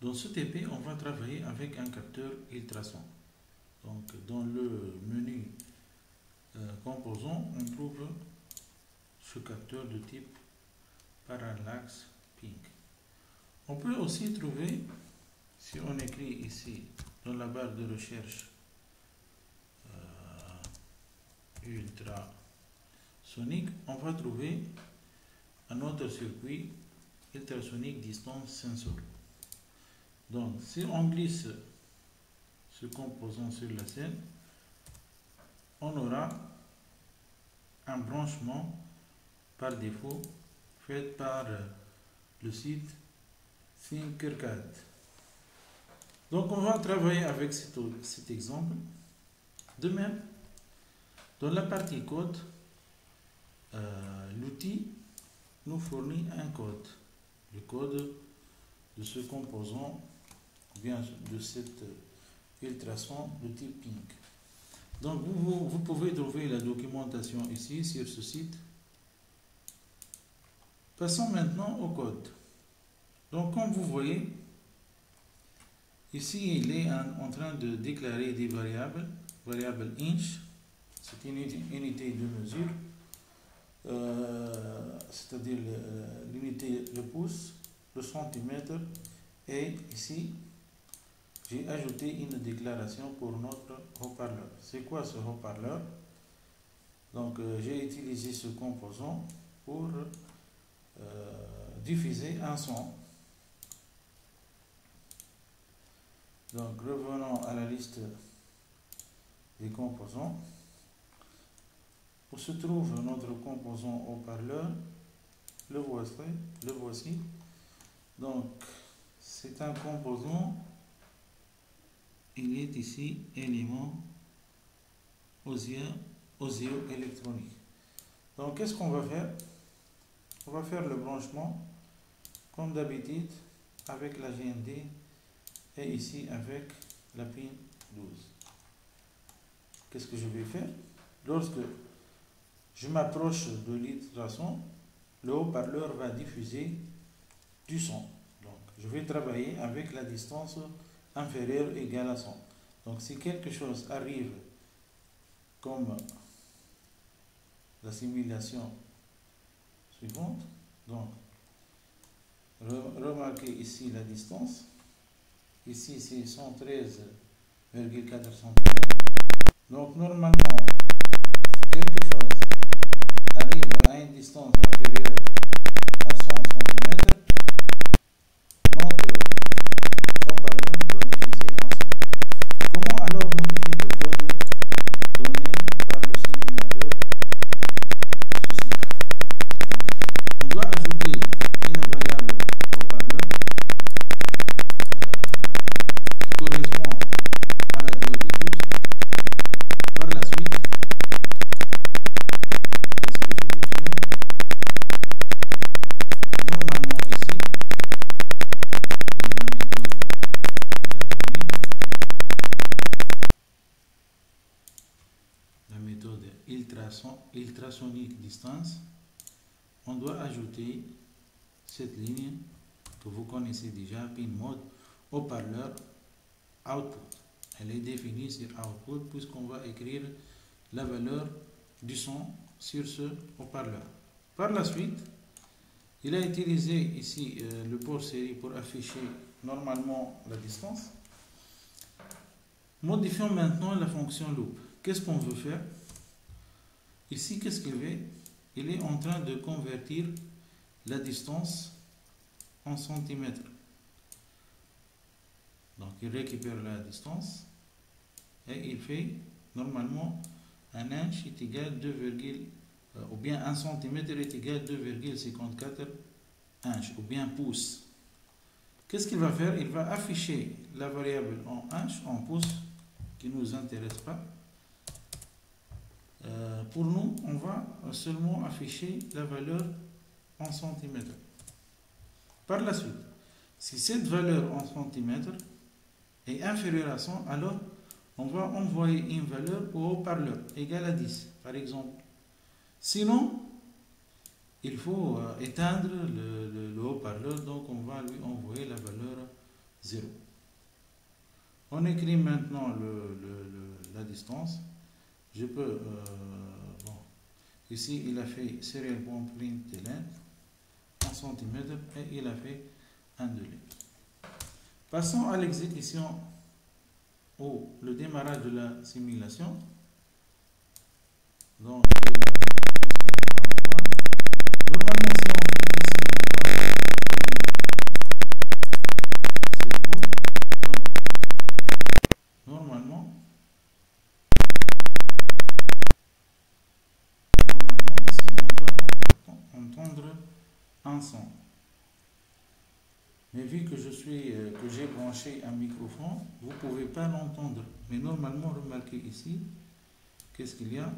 Dans ce TP, on va travailler avec un capteur ultrason. Donc, dans le menu composants, on trouve ce capteur de type Parallax Pink. On peut aussi trouver, si on écrit ici dans la barre de recherche ultrasonique, on va trouver un autre circuit ultrasonique distance sensor. Donc, si on glisse ce composant sur la scène, on aura un branchement par défaut fait par le site Tinkercad. Donc, on va travailler avec cet exemple. De même, dans la partie code, l'outil nous fournit un code. Le code de ce composant vient de cette ultrason de type Pink. Donc, vous pouvez trouver la documentation ici sur ce site. Passons maintenant au code. Donc, comme vous voyez, ici, il est en train de déclarer des variables. Variable inch, c'est une unité de mesure, c'est-à-dire l'unité de pouce, le centimètre, et ici, j'ai ajouté une déclaration pour notre haut-parleur. C'est quoi ce haut-parleur? Donc, j'ai utilisé ce composant pour diffuser un son. Donc, revenons à la liste des composants. Où se trouve notre composant haut-parleur? Le voici. Donc, c'est un composant. Il est ici élément audio-électronique. Donc, qu'est-ce qu'on va faire? On va faire le branchement comme d'habitude avec la GND et ici avec la pin 12. Qu'est-ce que je vais faire? Lorsque je m'approche de l'ultrason, le haut-parleur va diffuser du son. Donc, je vais travailler avec la distance inférieure ou égale à 100. Donc, si quelque chose arrive comme la simulation suivante, donc, remarquez ici la distance. Ici, c'est 113,4 cm. Donc, normalement, si quelque chose arrive à une distance inférieure à 100 cm, notre haut-parleur doit diffuser un son. Comment alors modifier le code donné par le simulateur? Ceci. Donc, on doit ajouter une variable haut-parleur qui correspond à la diode de 12. Par la suite, qu'est-ce que je vais faire? Normalement ici, dans la méthode qu'il a donnée, la méthode ultrasonique distance, on doit ajouter cette ligne que vous connaissez déjà, pin mode haut-parleur output. Elle est définie sur output puisqu'on va écrire la valeur du son sur ce haut-parleur. Par la suite, il a utilisé ici le port série pour afficher normalement la distance. Modifions maintenant la fonction loop. Qu'est-ce qu'on veut faire? Ici, qu'est-ce qu'il fait? Il est en train de convertir la distance en centimètres. Donc, il récupère la distance et il fait normalement un inch est égal 2, ou bien 1 centimètre est égal 2,54 inch ou bien pouce. Qu'est-ce qu'il va faire? Il va afficher la variable en inch, en pouce, qui ne nous intéresse pas. Pour nous, on va seulement afficher la valeur en centimètres. Par la suite, si cette valeur en centimètres est inférieure à 100, alors on va envoyer une valeur au haut-parleur égale à 10, par exemple. Sinon, il faut éteindre le haut-parleur, donc on va lui envoyer la valeur 0. On écrit maintenant la distance. Je peux, bon, ici il a fait serial.println 1 cm et il a fait un délai. Passons à l'exécution ou le démarrage de la simulation. Donc, qu'est-ce qu'on va avoir? Normalement, si on clique ici, on va obtenir cette boule. Donc, normalement, ici, on doit entendre un son. Mais vu que j'ai branché un microphone, vous ne pouvez pas l'entendre. Mais normalement, remarquez ici, qu'est-ce qu'il y a?